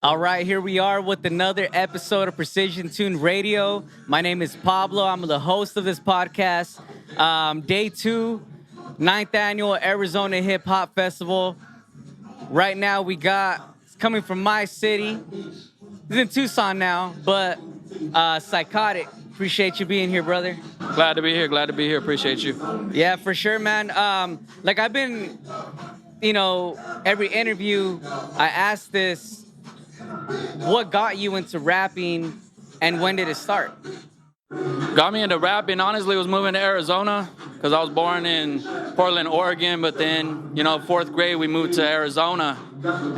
All right, here we are with another episode of Precision Tuned Radio. My name is Pablo. I'm the host of this podcast. Day 2, 9th annual Arizona Hip Hop Festival. Right now we got, it's coming from my city. He's in Tucson now, but Psykotiq. Appreciate you being here, brother. Glad to be here. Glad to be here. Appreciate you. Yeah, for sure, man. Like I've been, every interview I ask this, what got you into rapping and when did it start? Got me into rapping, honestly, was moving to Arizona because I was born in Portland, Oregon, but then, 4th grade, we moved to Arizona.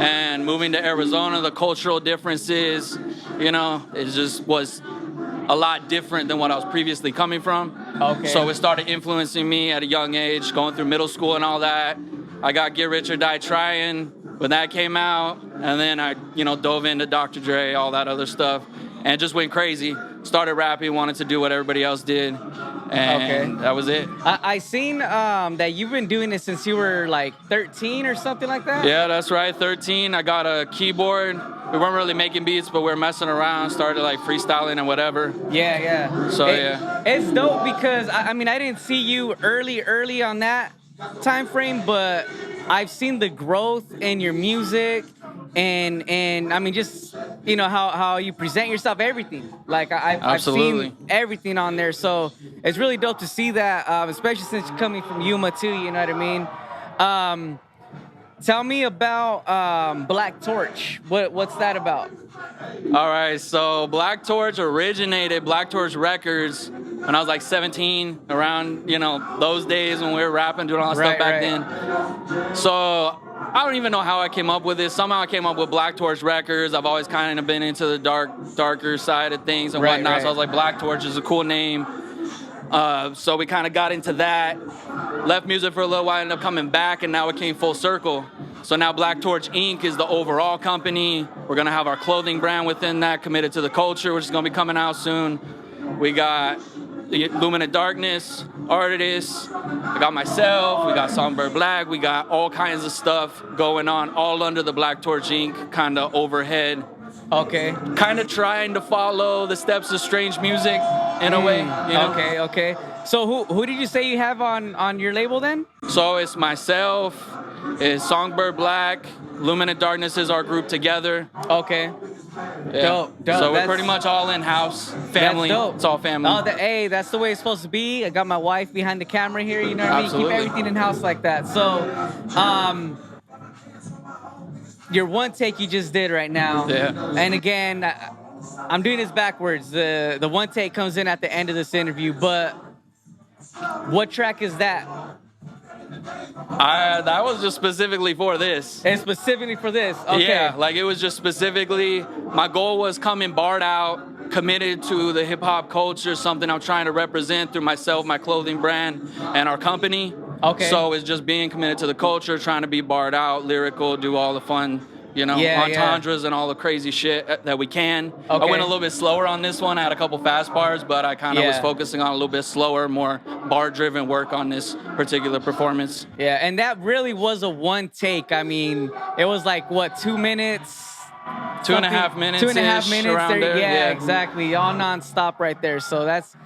And moving to Arizona, the cultural differences, it just was a lot different than what I was previously coming from. Okay. So it started influencing me at a young age, going through middle school and all that. I got Get Rich or Die Trying when that came out, and then I, dove into Dr. Dre, all that other stuff, and just went crazy. Started rapping, wanted to do what everybody else did, and That was it. I seen that you've been doing this since you were like 13 or something like that? Yeah, that's right, 13. I got a keyboard. We weren't really making beats, but we were messing around, started like freestyling and whatever. Yeah. So, It's dope because, I didn't see you early on that time frame, but I've seen the growth in your music and just how you present yourself, everything. Like I've seen everything on there, so it's really dope to see that, especially since you're coming from Yuma too. You know what I mean? Tell me about Black Torch. What's that about? All right, so Black Torch Records when I was like 17, around, those days when we were rapping, doing all that stuff back then. So I don't even know how I came up with this. Somehow I came up with Black Torch Records. I've always kind of been into the darker side of things and whatnot. So I was like, Black Torch is a cool name. So we kind of got into that, left music for a little while, ended up coming back, and now it came full circle. So now Black Torch Inc. is the overall company. We're going to have our clothing brand within that, Committed to the Culture, which is going to be coming out soon. We got Luminant Darkness, artists. I got myself. We got Songbird Black. We got all kinds of stuff going on, all under the Black Torch Inc. kind of overhead. Okay. Kind of trying to follow the steps of Strange Music in a way. Okay. So who did you say you have on your label then? So it's myself, it's Songbird Black, Luminant Darkness is our group together. Okay. Yeah. Dope. So we're pretty much all in-house family. That's dope. It's all family. Hey, that's the way it's supposed to be. I got my wife behind the camera here. You know what I mean? Absolutely. Keep everything in-house like that. So, your one take you just did right now. Yeah. And again, I'm doing this backwards. The one take comes in at the end of this interview, but what track is that? That was just specifically for this. And specifically for this? Okay. Yeah, like it was just specifically, my goal was coming barred out, committed to the hip hop culture, something I'm trying to represent through myself, my clothing brand, and our company. Okay. So it's just being committed to the culture, trying to be barred out, lyrical, do all the fun, entendres and all the crazy shit that we can. Okay. I went a little bit slower on this one. I had a couple fast bars, but I kind of was focusing on a little bit slower, more bar-driven work on this particular performance. Yeah, and that really was a one take. I mean, it was like, what, 2 minutes? 2.5 minutes. 2.5 minutes. Around there. Yeah, exactly. All nonstop right there. So that's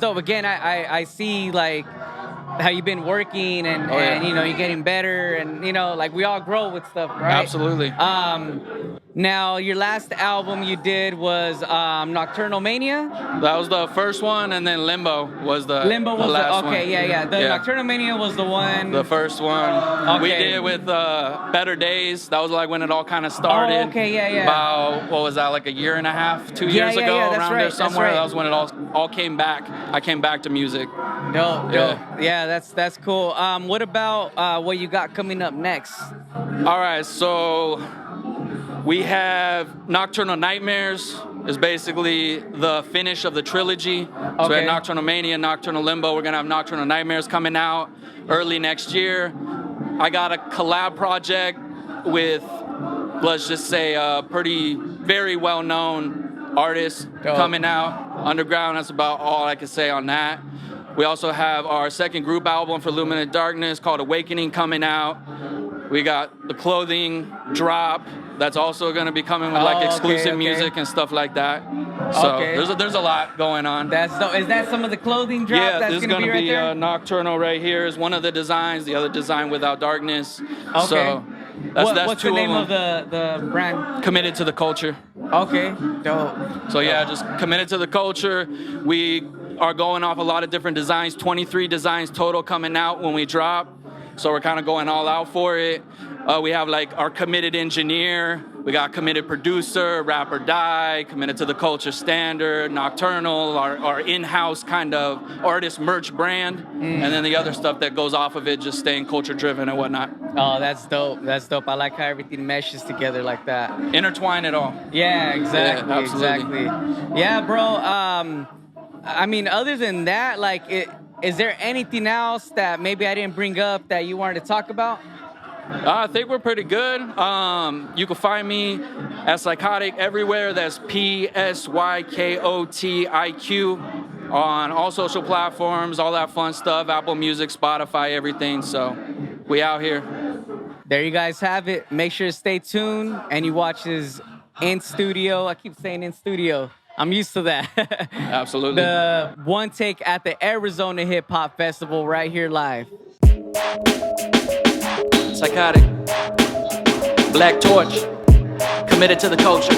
dope. Again, I see like how you've been working and you're getting better and like we all grow with stuff, right? Absolutely. Now your last album you did was Nocturnal Mania. That was the first one, and then Limbo was the one. last one. The Nocturnal Mania was the one. The first one we did with Better Days. That was like when it all kind of started. About what was that, like a year and a half, 2 years ago, around there somewhere. That was when it all came back. I came back to music. Dope. Yeah, that's cool. What about what you got coming up next? All right, so we have Nocturnal Nightmares is basically the finish of the trilogy. So we have Nocturnal Mania, Nocturnal Limbo. We're gonna have Nocturnal Nightmares coming out early next year. I got a collab project with, let's just say, a very well-known artist coming out. Underground, that's about all I can say on that. We also have our second group album for Luminant Darkness called Awakening coming out. We got the clothing drop that's also going to be coming with like exclusive music and stuff like that. So there's a lot going on. Is that some of the clothing drop? Yeah, that's this is going to be Nocturnal right here is one of the designs. The other design Without Darkness. Okay. So that's what's two the name of the brand? Committed to the Culture. Okay, dope. So yeah, just committed to the culture. We are going off a lot of different designs, 23 designs total coming out when we drop. So we're kind of going all out for it. We have like our committed engineer, we got committed producer, Rap or Die, committed to the culture standard, Nocturnal, our in-house kind of artist merch brand, and then the other stuff that goes off of it, just staying culture driven and whatnot. Oh, that's dope. That's dope. I like how everything meshes together like that. Intertwine it all. Yeah, exactly. Yeah, absolutely. Exactly. Yeah, bro. I mean, other than that, like, is there anything else that maybe I didn't bring up that you wanted to talk about? I think we're pretty good. You can find me at Psykotiq everywhere. That's PSYKOTIQ on all social platforms, all that fun stuff, Apple Music, Spotify, everything. So we out here. There you guys have it. Make sure to stay tuned and you watch his in studio. I keep saying in studio. I'm used to that. Absolutely. The one take at the Arizona Hip Hop Festival right here live. Psykotiq, Black Torch, committed to the culture.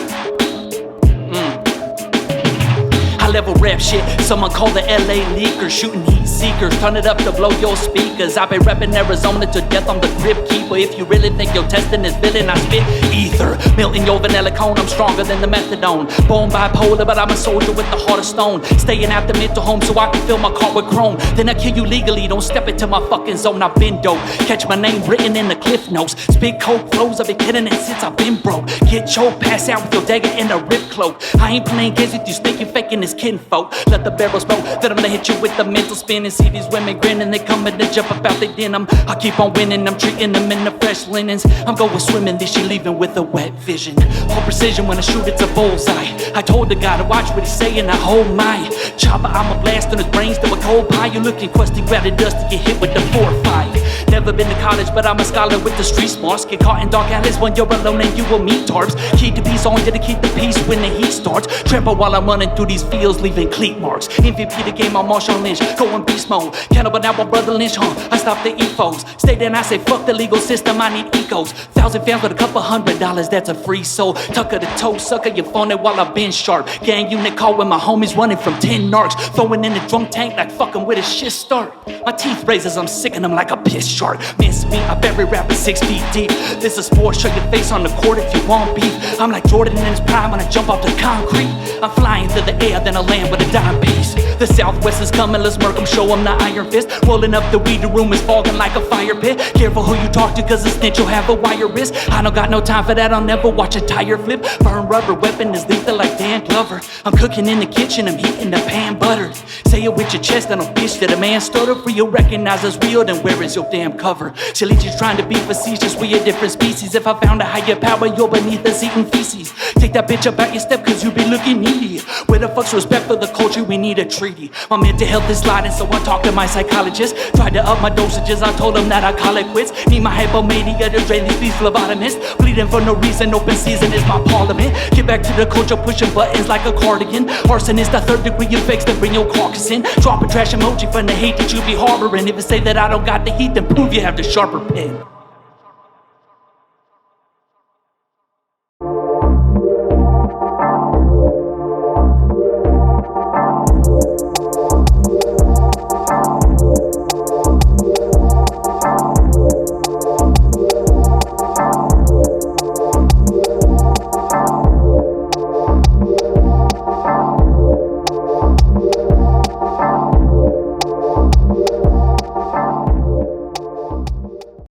High-level rap shit, someone call the LA leaker. Shooting heat seekers, turn it up to blow your speakers. I've been repping Arizona to death, I'm the grip keeper. If you really think you're testing this villain, I spit ether. Melting your vanilla cone, I'm stronger than the methadone. Born bipolar, but I'm a soldier with the heart of stone. Staying out the mental home so I can fill my car with chrome. Then I kill you legally, don't step into my fucking zone. I've been dope, catch my name written in the cliff notes. Spit coke flows, I've been killing it since I've been broke. Get choked, pass out with your dagger in a rip cloak. I ain't playing games with you, snake, you faking this kinfolk. Let the barrel smoke, then I'm gonna hit you with the mental spin. And see these women grinning, they coming to jump up out they denim. I keep on winning, I'm treating them in the fresh linens. I'm going swimming, this she leaving with a wet vision. All precision when I shoot, it's a bullseye. I told the guy to watch what he's saying, I hold mine. Chopper, I'm a blast on his brains to a cold pie. You looking crusty, grab the dust to get hit with the 4-5. Never been to college, but I'm a scholar with the street smarts. Get caught in dark alleys when you're alone and you will meet tarps. Keep the peace on you to keep the peace when the heat starts. Trample while I'm running through these fields, leaving cleat marks. MVP the game, I'm Marshall Lynch, going beast mode. Cannibal now, my brother Lynch, I stop the e-foes. Stay there and I say, fuck the legal system, I need ecos. 1,000 fans with a couple $100, that's a free soul. Tucker the toe, sucker, you phone it while I've been sharp. Gang unit call when my homies running from 10 narcs. Throwing in the drunk tank like fucking with a shit start. My teeth razors, I'm sicking them like a piss shark. Miss me, I bury rapping 6 feet deep. This is sport, show your face on the court if you want beef. I'm like Jordan in his prime when I jump off the concrete. I'm flying through the air, then I land with a dime piece. The Southwest is coming, let's murk 'em, show 'em the iron fist. Rolling up the weed, the room is fogging like a fire pit. Careful who you talk to, cause a snitch will have a wire wrist. I don't got no time for that, I'll never watch a tire flip. Burn rubber, weapon is lethal like Dan Glover. I'm cooking in the kitchen, I'm heating the pan buttered. Say it with your chest, I don't bitch that a man stutter. For you recognize us real, then where is your damn cover? Silly just trying to be facetious, we a different species. If I found a higher power, you're beneath us eating feces. Take that bitch up out your step, cause you be looking needy. Where the fuck's respect for the culture, we need a treaty. My mental health is sliding, so I talk to my psychologist. Tried to up my dosages, I told him that I call it quits. Need my hypomania to drain these phlebotomists. Bleeding for no reason, open season is my parliament. Get back to the culture, pushing buttons like a cardigan. Arsonist, a 3rd degree effects that bring your carcass in. Drop a trash emoji from the hate that you be harboring. If you say that I don't got the heat, then prove you have the sharper pen.